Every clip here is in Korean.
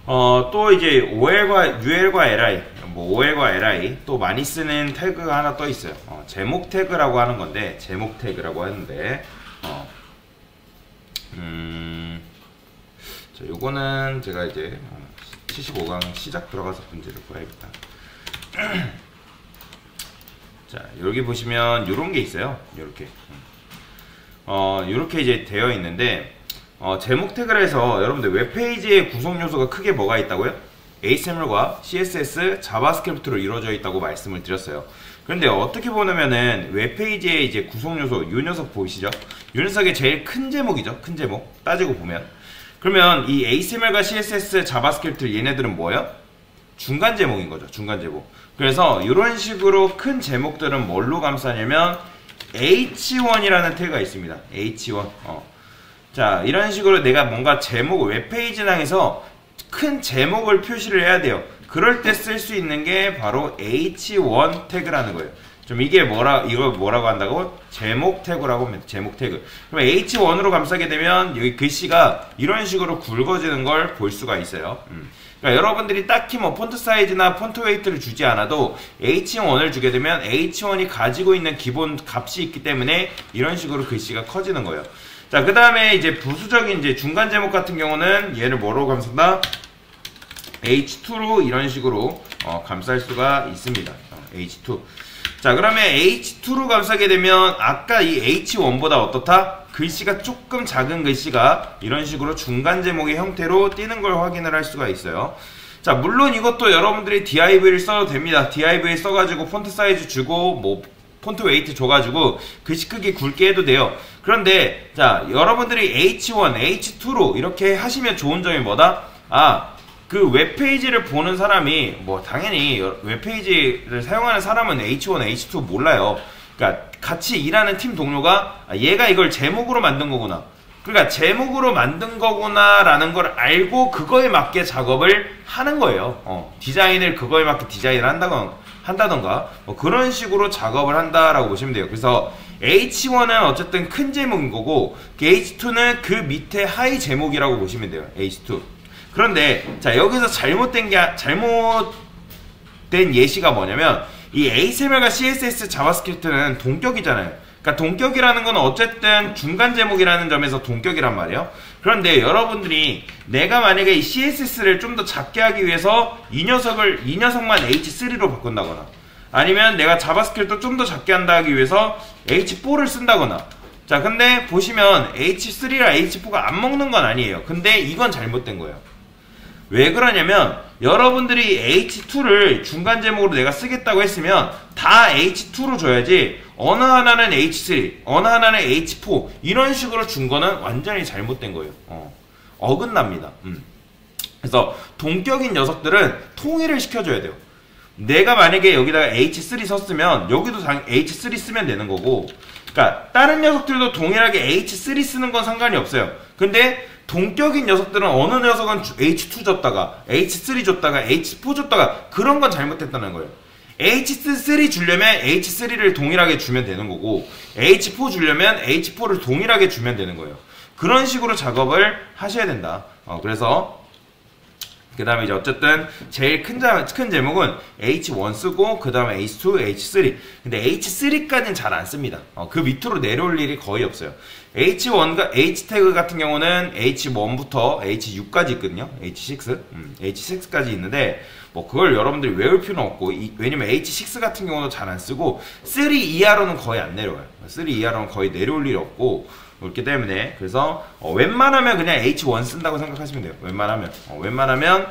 또 이제 OL과 UL과 LI, 뭐 OL과 LI 또 많이 쓰는 태그가 하나 떠 있어요. 제목 태그라고 하는 건데, 제목 태그라고 하는데, 자, 요거는 제가 이제 75강 시작 들어가서 문제를 봐야겠다. 자, 여기 보시면 요런 게 있어요. 요렇게. 요렇게 이제 되어 있는데, 제목 태그를 해서 여러분들 웹페이지의 구성 요소가 크게 뭐가 있다고요? HTML과 CSS, 자바스크립트로 이루어져 있다고 말씀을 드렸어요. 그런데 어떻게 보면은 웹페이지의 이제 구성 요소, 요 녀석 보이시죠? 요 녀석의 제일 큰 제목이죠. 큰 제목. 따지고 보면. 그러면 이 HTML과 CSS, 자바스크립트 얘네들은 뭐예요? 중간 제목인 거죠. 중간 제목. 그래서 이런 식으로 큰 제목들은 뭘로 감싸냐면 H1이라는 태그가 있습니다. H1. 자, 이런 식으로 내가 뭔가 제목, 웹페이지상에서 큰 제목을 표시를 해야 돼요. 그럴 때 쓸 수 있는 게 바로 H1 태그라는 거예요. 좀 이게 이걸 뭐라고 한다고? 제목 태그라고 합니다. 제목 태그. 그럼 H1으로 감싸게 되면 여기 글씨가 이런 식으로 굵어지는 걸 볼 수가 있어요. 그러니까 여러분들이 딱히 뭐 폰트 사이즈나 폰트 웨이트를 주지 않아도 H1을 주게 되면 H1이 가지고 있는 기본 값이 있기 때문에 이런 식으로 글씨가 커지는 거예요. 자, 그 다음에 이제 부수적인 이제 중간 제목 같은 경우는 얘를 뭐로 감싼다? H2로 이런 식으로 감쌀 수가 있습니다. H2. 자, 그러면 H2로 감싸게 되면 아까 이 H1보다 어떻다? 글씨가 조금 작은 글씨가 이런 식으로 중간 제목의 형태로 띄는 걸 확인을 할 수가 있어요. 자, 물론 이것도 여러분들이 div를 써도 됩니다. div 써가지고 폰트 사이즈 주고 뭐 폰트 웨이트 줘가지고 글씨 크기 굵게 해도 돼요. 그런데 자, 여러분들이 H1, H2로 이렇게 하시면 좋은 점이 뭐다? 그 웹페이지를 보는 사람이 뭐 당연히 웹페이지를 사용하는 사람은 H1, H2 몰라요. 그러니까 같이 일하는 팀 동료가 얘가 이걸 제목으로 만든 거구나. 그러니까 제목으로 만든 거구나 라는 걸 알고 그거에 맞게 작업을 하는 거예요. 디자인을 그거에 맞게 디자인을 한다던가 뭐 그런 식으로 작업을 한다라고 보시면 돼요. 그래서 H1은 어쨌든 큰 제목인 거고 H2는 그 밑에 하이 제목이라고 보시면 돼요. H2. 그런데 자, 여기서 잘못된 예시가 뭐냐면 이 HTML과 CSS, 자바스크립트는 동격이잖아요. 그러니까 동격이라는 건 어쨌든 중간 제목이라는 점에서 동격이란 말이에요. 그런데 여러분들이 내가 만약에 이 CSS를 좀 더 작게 하기 위해서 이 녀석만 H3로 바꾼다거나 아니면 내가 자바스크립트 좀 더 작게 한다 하기 위해서 H4를 쓴다거나 자, 근데 보시면 H3랑 H4가 안 먹는 건 아니에요. 근데 이건 잘못된 거예요. 왜 그러냐면 여러분들이 H2를 중간 제목으로 내가 쓰겠다고 했으면 다 H2로 줘야지 어느 하나는 H3, 어느 하나는 H4 이런 식으로 준 거는 완전히 잘못된 거예요. 어긋납니다. 그래서 동격인 녀석들은 통일을 시켜줘야 돼요. 내가 만약에 여기다가 H3 썼으면 여기도 H3 쓰면 되는 거고 그러니까 다른 녀석들도 동일하게 H3 쓰는 건 상관이 없어요. 근데 동격인 녀석들은 어느 녀석은 H2 줬다가 H3 줬다가 H4 줬다가 그런 건 잘못했다는 거예요. H3 주려면 H3를 동일하게 주면 되는 거고 H4 주려면 H4를 동일하게 주면 되는 거예요. 그런 식으로 작업을 하셔야 된다. 그래서 그 다음에 이제 어쨌든 제일 큰 제목은 H1 쓰고 그 다음에 H2, H3 근데 H3까지는 잘 안 씁니다. 그 밑으로 내려올 일이 거의 없어요. H1과 H 태그 같은 경우는 H1부터 H6까지 있거든요. H6까지 있는데 뭐 그걸 여러분들이 외울 필요는 없고 왜냐면 H6 같은 경우는 잘 안 쓰고 3 이하로는 거의 안 내려와요. 3 이하로는 거의 내려올 일이 없고 그렇기 때문에 그래서 웬만하면 그냥 H1 쓴다고 생각하시면 돼요. 웬만하면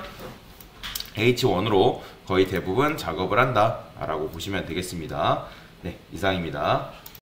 H1으로 거의 대부분 작업을 한다 라고 보시면 되겠습니다. 네, 이상입니다.